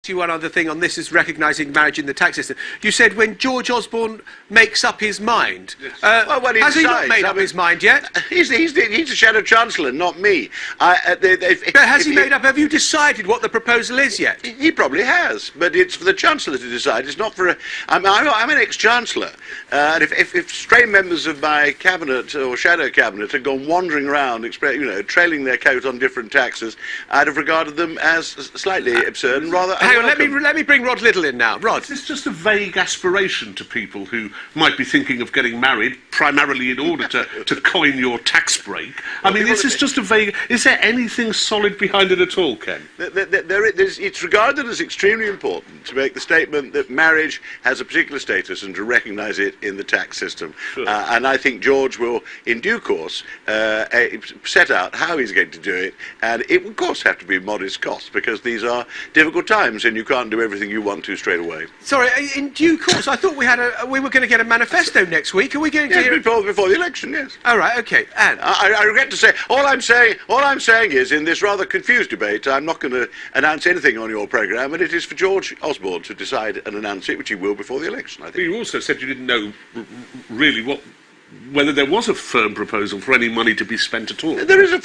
you one other thing on this is recognising marriage in the tax system. You said when George Osborne makes up his mind. Yes. Has he not made up his mind yet? He's the Shadow Chancellor, not me. Have you decided what the proposal is yet? He probably has, but it's for the Chancellor to decide. It's not for I'm an ex-Chancellor, and if stray members of my cabinet or shadow cabinet had gone wandering around, trailing their coat on different taxes, I'd have regarded them as slightly absurd and rather Hang on, let me bring Rod Little in now. Rod. It's just a vague aspiration to people who might be thinking of getting married, primarily in order to coin your tax break. I mean, this is just a vague... Is there anything solid behind it at all, Ken? It's regarded as extremely important to make the statement that marriage has a particular status and to recognise it in the tax system. Sure. And I think George will, in due course, set out how he's going to do it. And it will, of course, have to be modest costs, because these are difficult times and you can't do everything you want to straight away. Sorry, in due course, I thought we were going to get a manifesto next week. Are we going to hear it? Before the election, yes. All right, OK. Anne? I regret to say, all I'm saying is, in this rather confused debate, I'm not going to announce anything on your programme, and it is for George Osborne to decide and announce it, which he will before the election, I think. But you also said you didn't know really whether there was a firm proposal for any money to be spent at all. There's a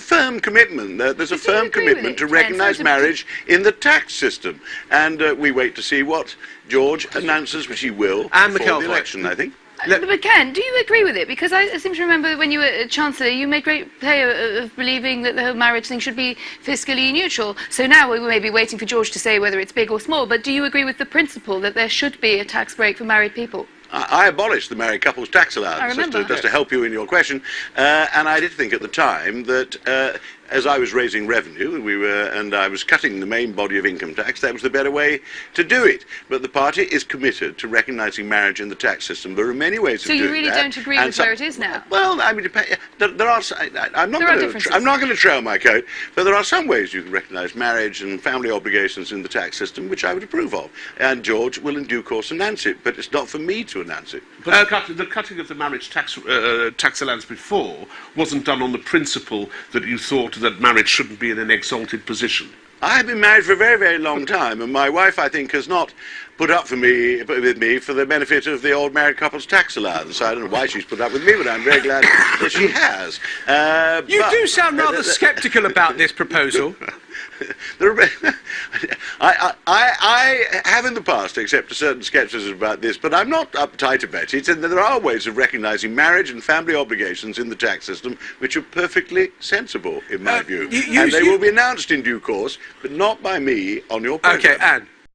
firm commitment. There's a firm commitment to recognise marriage in the tax system, and we wait to see what George announces, which he will before the election, I think. But Ken, do you agree with it? Because I seem to remember when you were Chancellor, you made great play of believing that the whole marriage thing should be fiscally neutral. So now we may be waiting for George to say whether it's big or small, but do you agree with the principle that there should be a tax break for married people? I abolished the married couple's tax allowance, just to help you in your question, and I did think at the time that as I was raising revenue and I was cutting the main body of income tax, that was the better way to do it. But the party is committed to recognising marriage in the tax system. There are many ways of doing that. So you really don't agree with where it is now? Well, I mean, I'm not going to trail my coat, but there are some ways you can recognise marriage and family obligations in the tax system, which I would approve of. And George will in due course announce it, but it's not for me to announce it. But the cutting of the marriage tax allowance before wasn't done on the principle that you thought that marriage shouldn't be in an exalted position. I have been married for a very, very long time, and my wife, I think, has not put up with me for the benefit of the old married couple's tax allowance. I don't know why she's put up with me, but I'm very glad that she has. You do sound rather sceptical about this proposal. I have in the past accepted a certain scepticism about this, but I'm not uptight about it, and there are ways of recognising marriage and family obligations in the tax system which are perfectly sensible, in my view. And they will be announced in due course, but not by me on your programme. OK, Anne.